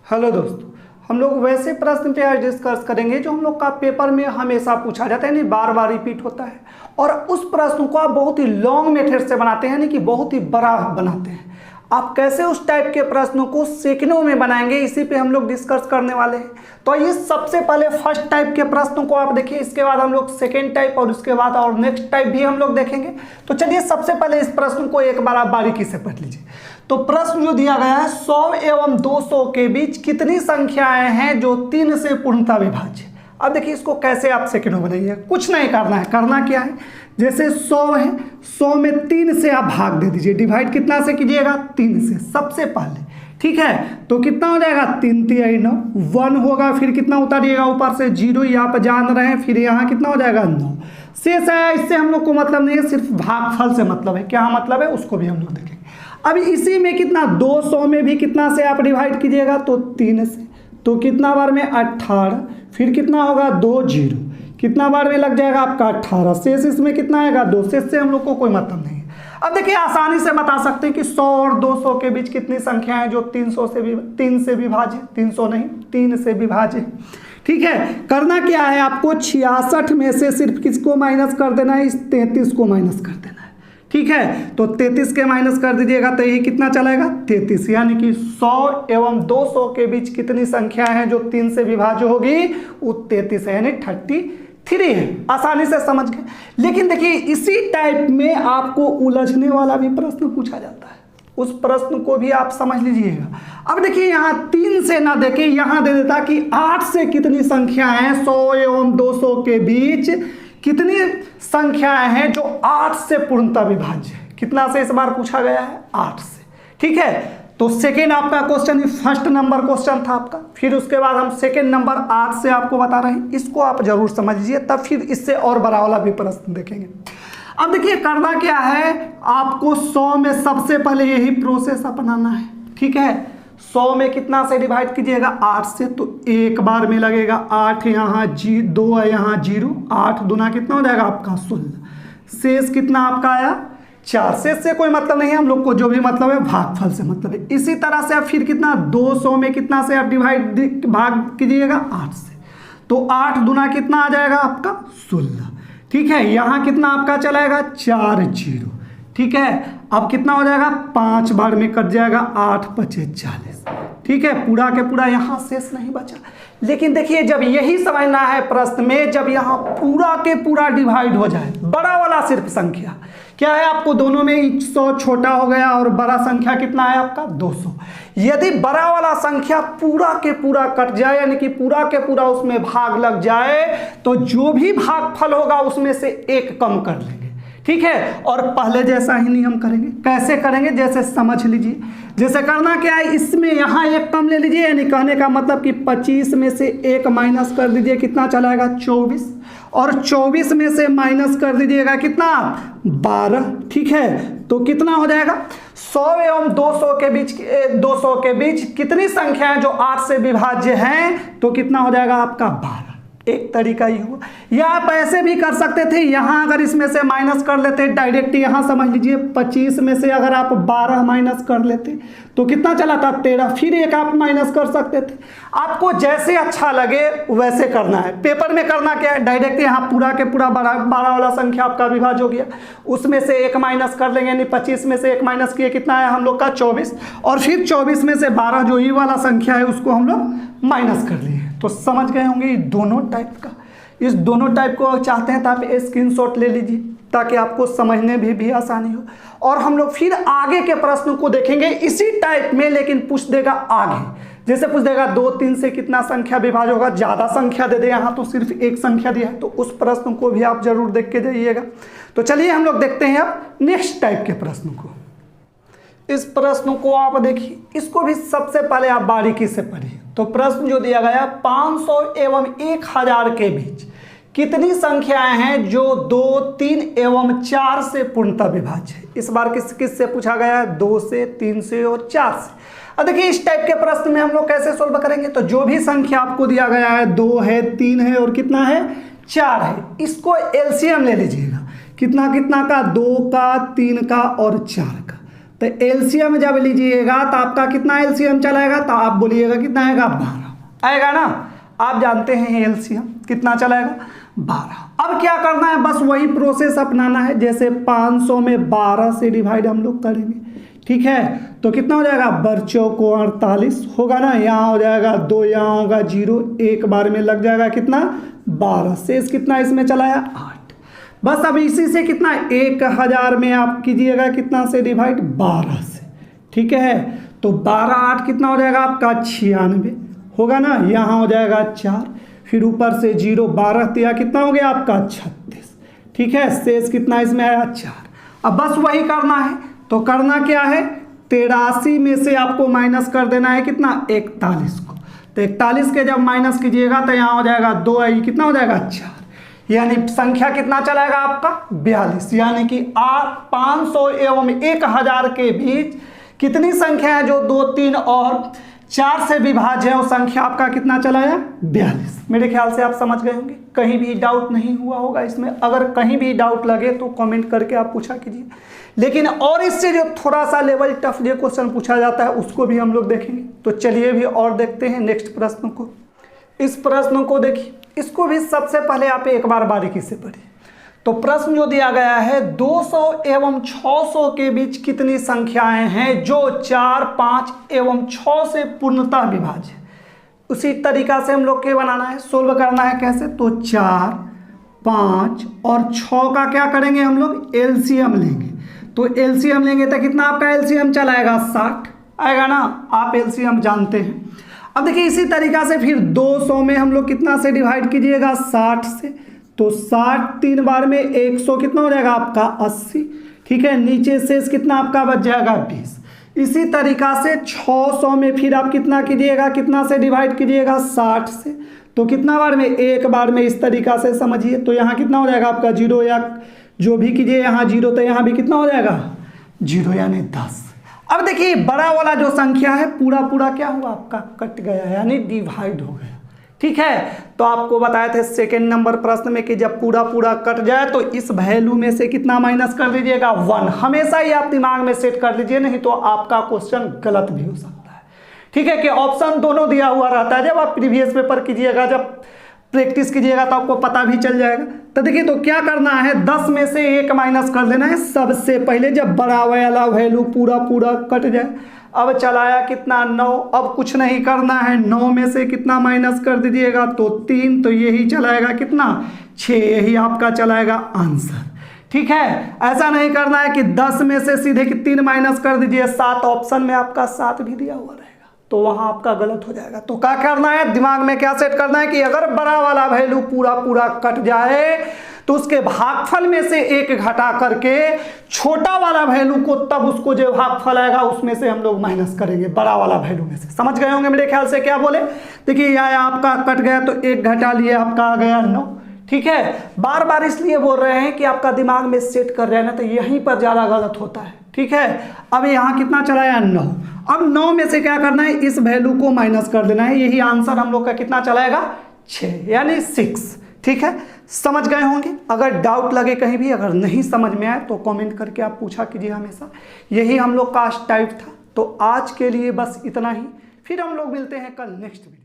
Hello दोस्तों, हम लोग वैसे प्रश्न पे आज डिस्कस करेंगे जो हम लोग का पेपर में हमेशा पूछा जाता है, यानी बार बार रिपीट होता है। और उस प्रश्न को आप बहुत ही लॉन्ग मेथड से बनाते हैं, यानी कि बहुत ही बड़ा बनाते हैं। आप कैसे उस टाइप के प्रश्नों को सेकंडों में बनाएंगे, इसी पे हम लोग डिस्कस करने वाले हैं। तो ये सबसे पहले फर्स्ट टाइप के प्रश्नों को आप देखिए, इसके बाद हम लोग सेकेंड टाइप और उसके बाद और नेक्स्ट टाइप भी हम लोग देखेंगे। तो चलिए सबसे पहले इस प्रश्न को एक बार आप बारीकी से पढ़ लीजिए। तो प्रश्न जो दिया गया है, 100 एवं 200 के बीच कितनी संख्याएं हैं जो 3 से पूर्णतः विभाज्य। अब देखिए इसको कैसे आप सेकंडों में बनाइए, कुछ नहीं करना है। करना क्या है, जैसे 100 है, 100 में 3 से आप भाग दे दीजिए। डिवाइड कितना से कीजिएगा, 3 से सबसे पहले। ठीक है, तो कितना हो जाएगा, 3 3 9, 1 होगा। फिर कितना उतारिएगा ऊपर से 0, यहाँ पर जान रहे हैं। फिर यहाँ कितना हो जाएगा, 9 शेष है। इससे हम लोग को मतलब नहीं है, सिर्फ भागफल से मतलब है। क्या मतलब है उसको भी हम लोग देखेंगे। अब इसी में कितना, 200 में भी कितना से आप डिवाइड कीजिएगा, तो 3 से। तो कितना बार में, 18। फिर कितना होगा, 2 0, कितना बार में लग जाएगा आपका 18। शेष इसमें कितना आएगा, 2। शेष से हम लोग को कोई मतलब नहीं है। अब देखिए आसानी से बता सकते हैं कि 100 और 200 के बीच कितनी संख्या है जो 3 से विभाज्य, 300 नहीं, 3 से विभाज्य। ठीक है, करना क्या है आपको, 66 में से सिर्फ किसको माइनस कर देना है, इस 33 को माइनस कर देना है। ठीक है, तो 33 के माइनस कर दीजिएगा तो ये कितना चलेगा, 33। यानी कि 100 एवं 200 के बीच कितनी संख्या है जो 3 से विभाज्य होगी, वो 33 है, यानी 33 है। आसानी से समझ गए। लेकिन देखिए इसी टाइप में आपको उलझने वाला भी प्रश्न पूछा जाता है, उस प्रश्न को भी आप समझ लीजिएगा। अब देखिए यहाँ 3 से ना देके यहाँ दे देता कि 8 से कितनी संख्या है 100 एवं 200 के बीच कितनी संख्याएं हैं जो 8 से पूर्णतः विभाज्य है। कितना से इस बार पूछा गया है, 8 से। ठीक है, तो सेकेंड आपका क्वेश्चन, फर्स्ट नंबर क्वेश्चन था आपका। फिर उसके बाद हम सेकेंड नंबर 8 से आपको बता रहे हैं। इसको आप जरूर समझ लीजिए, तब फिर इससे और बड़ा वाला भी प्रश्न देखेंगे। अब देखिए करना क्या है, आपको 100 में सबसे पहले यही प्रोसेस अपनाना है। ठीक है, 100 में कितना से डिवाइड कीजिएगा, 8 से। तो एक बार में लगेगा 8, यहाँ 2 है, यहाँ 0, 8 दूना कितना हो जाएगा आपका 16। शेष कितना आपका आया, 4। शेष से कोई मतलब नहीं है, हम लोग को जो भी मतलब है भागफल से मतलब है। इसी तरह से आप फिर कितना, 200 में कितना से आप भाग कीजिएगा, 8 से। तो 8 दूना कितना आ जाएगा आपका 16। ठीक है, यहाँ कितना आपका चलाएगा, 4 0। ठीक है, अब कितना हो जाएगा, 5 बार में कट जाएगा, 8 5 40। ठीक है, पूरा के पूरा यहाँ शेष नहीं बचा। लेकिन देखिए जब यही समझना है प्रश्न में, जब यहाँ पूरा के पूरा डिवाइड हो जाए, बड़ा वाला सिर्फ संख्या क्या है, आपको दोनों में 100 छोटा हो गया और बड़ा संख्या कितना है आपका 200। यदि बड़ा वाला संख्या पूरा के पूरा कट जाए, यानी कि पूरा के पूरा उसमें भाग लग जाए, तो जो भी भागफल होगा उसमें से एक कम कर लेंगे। ठीक है, और पहले जैसा ही नियम करेंगे। कैसे करेंगे, जैसे समझ लीजिए। जैसे करना क्या है, इसमें यहाँ एक कम ले लीजिए, यानी कहने का मतलब कि 25 में से एक माइनस कर दीजिए, कितना चलाएगा 24। और 24 में से माइनस कर दीजिएगा कितना, 12। ठीक है, तो कितना हो जाएगा, 100 एवं 200 के बीच कितनी संख्या है जो 8 से विभाज्य हैं, तो कितना हो जाएगा आपका 12। एक तरीका ही हुआ। या आप ऐसे भी कर सकते थे, यहाँ अगर इसमें से माइनस कर लेते डायरेक्ट, यहाँ समझ लीजिए 25 में से अगर आप 12 माइनस कर लेते तो कितना चला था 13। फिर एक आप माइनस कर सकते थे। आपको जैसे अच्छा लगे वैसे करना है। पेपर में करना क्या है, डायरेक्ट यहाँ पूरा के पूरा 12 वाला संख्या आपका विभाज्य हो गया, उसमें से एक माइनस कर लेंगे, यानी 25 में से एक माइनस किए, कितना है हम लोग का 24। और फिर 24 में से 12 जो ये वाला संख्या है उसको हम लोग माइनस कर लिए। तो समझ गए होंगे ये दोनों टाइप का। इस दोनों टाइप को चाहते हैं तो आप स्क्रीनशॉट ले लीजिए, ताकि आपको समझने भी आसानी हो। और हम लोग फिर आगे के प्रश्नों को देखेंगे इसी टाइप में, लेकिन पूछ देगा आगे। जैसे पूछ देगा 2 3 से कितना संख्या विभाज्य होगा, ज़्यादा संख्या दे दे, यहाँ तो सिर्फ एक संख्या दिया है, तो उस प्रश्न को भी आप जरूर देख के जाइएगा। तो चलिए हम लोग देखते हैं अब नेक्स्ट टाइप के प्रश्नों को। इस प्रश्न को आप देखिए, इसको भी सबसे पहले आप बारीकी से पढ़िए। तो प्रश्न जो दिया गया, 500 एवं 1000 के बीच कितनी संख्याएं हैं जो 2 3 एवं 4 से पूर्णतः विभाज्य है। इस बार किस से पूछा गया है, 2 से, 3 से और 4 से। अब देखिए इस टाइप के प्रश्न में हम लोग कैसे सोल्व करेंगे, तो जो भी संख्या आपको दिया गया है, 2 है, 3 है और कितना है 4 है, इसको एलसीएम ले लीजिएगा। कितना कितना का, 2 का, 3 का और 4 का। तो एलसीएम जब लीजिएगा तो आपका कितना एलसीएम चलाएगा, तो आप बोलिएगा कितना आएगा, 12 आएगा ना। आप जानते हैं एलसीएम कितना चलाएगा, 12। अब क्या करना है, बस वही प्रोसेस अपनाना है। जैसे 500 में 12 से डिवाइड हम लोग करेंगे, ठीक है, तो कितना हो जाएगा, बच्चों को 48 होगा ना। यहाँ हो जाएगा 2, यहाँ होगा 0, एक बार में लग जाएगा कितना, 12। शेष कितना इसमें चलाया, 8। बस अब इसी से कितना, 1000 में आप कीजिएगा कितना से डिवाइड, 12 से, ठीक है। तो 12 8 कितना हो जाएगा आपका, 96 होगा ना। यहाँ हो जाएगा 4, फिर ऊपर से 0, 12 दिया कितना हो गया आपका, 36, ठीक है। शेष कितना इसमें आया, 4। अब बस वही करना है, तो करना क्या है, 83 में से आपको माइनस कर देना है कितना, 41 को। तो 41 के जब माइनस कीजिएगा तो यहाँ हो जाएगा 2, कितना हो जाएगा, 4। यानी संख्या कितना चलाएगा आपका, 42। यानी कि 500 एवं 1000 के बीच कितनी संख्या है जो 2, 3 और 4 से विभाज्य है, वो संख्या आपका कितना चलाया, 42। मेरे ख्याल से आप समझ गए होंगे, कहीं भी डाउट नहीं हुआ होगा इसमें। अगर कहीं भी डाउट लगे तो कमेंट करके आप पूछा कीजिए। लेकिन और इससे जो थोड़ा सा लेवल टफ जो क्वेश्चन पूछा जाता है उसको भी हम लोग देखेंगे। तो चलिए भी और देखते हैं नेक्स्ट प्रश्न को। इस प्रश्न को देखिए, इसको भी सबसे पहले आप एक बार बारीकी से पढ़िए। तो प्रश्न जो दिया गया है, 200 एवं 600 के बीच कितनी संख्याएं हैं जो 4, 5 एवं 6 से पूर्णतः विभाज्य है। उसी तरीका से हम लोग के बनाना है, सोल्व करना है कैसे, तो 4, 5 और 6 का क्या करेंगे हम लोग, एलसीएम लेंगे। तो एलसीएम लेंगे तो कितना आपका एलसीएम चलाएगा, 60 आएगा ना। आप एलसीएम जानते हैं। अब देखिए इसी तरीका से फिर 200 में हम लोग कितना से डिवाइड कीजिएगा, 60 से। तो 60 3 बार में 100 कितना हो जाएगा आपका, 80, ठीक है। नीचे शेष कितना आपका बच जाएगा, 20। इसी तरीका से 600 में फिर आप कितना कीजिएगा, कितना से डिवाइड कीजिएगा, 60 से। तो कितना बार में, एक बार में। इस तरीका से समझिए। तो यहाँ कितना हो जाएगा आपका 0, या जो भी कीजिए यहाँ 0, तो यहाँ भी कितना हो जाएगा 0, यानी 10। अब देखिए बड़ा वाला जो संख्या है पूरा पूरा क्या हुआ आपका, कट गया, यानी डिवाइड हो गया, ठीक है। तो आपको बताए थे सेकेंड नंबर प्रश्न में कि जब पूरा पूरा कट जाए तो इस वैल्यू में से कितना माइनस कर दीजिएगा, 1। हमेशा ही आप दिमाग में सेट कर लीजिए, नहीं तो आपका क्वेश्चन गलत भी हो सकता है, ठीक है। कि ऑप्शन दोनों दिया हुआ रहता है। जब आप प्रीवियस पेपर कीजिएगा, जब प्रैक्टिस कीजिएगा तो आपको पता भी चल जाएगा। तो देखिए, तो क्या करना है, 10 में से 1 माइनस कर देना है सबसे पहले, जब बड़ा वाला वैल्यू पूरा पूरा कट जाए। अब चलाया कितना, 9। अब कुछ नहीं करना है, 9 में से कितना माइनस कर दीजिएगा, तो 3। तो यही चलाएगा कितना, 6। यही आपका चलाएगा आंसर, ठीक है। ऐसा नहीं करना है कि 10 में से सीधे 3 माइनस कर दीजिए, 7। ऑप्शन में आपका 7 भी दिया हुआ रहेगा, तो वहां आपका गलत हो जाएगा। तो क्या करना है, दिमाग में क्या सेट करना है कि अगर बड़ा वाला वैल्यू पूरा पूरा कट जाए तो उसके भागफल में से 1 घटा करके छोटा वाला वैल्यू को, तब उसको जो भागफल आएगा उसमें से हम लोग माइनस करेंगे, बड़ा वाला वैल्यू में से। समझ गए होंगे मेरे ख्याल से। क्या बोले, देखिए यह आपका कट गया तो 1 घटा लिए, आपका आ गया 9, ठीक है। बार बार इसलिए बोल रहे हैं कि आपका दिमाग में सेट कर रहे हैं ना, तो यहीं पर ज़्यादा गलत होता है, ठीक है। अब यहाँ कितना चलाया, 9। अब 9 में से क्या करना है, इस वैल्यू को माइनस कर देना है। यही आंसर हम लोग का कितना चलाएगा, 6, यानी 6, ठीक है। समझ गए होंगे। अगर डाउट लगे कहीं भी, अगर नहीं समझ में आए तो कमेंट करके आप पूछा कीजिए हमेशा। यही हम लोग का टाइप था। तो आज के लिए बस इतना ही, फिर हम लोग मिलते हैं कल नेक्स्ट वीडियो।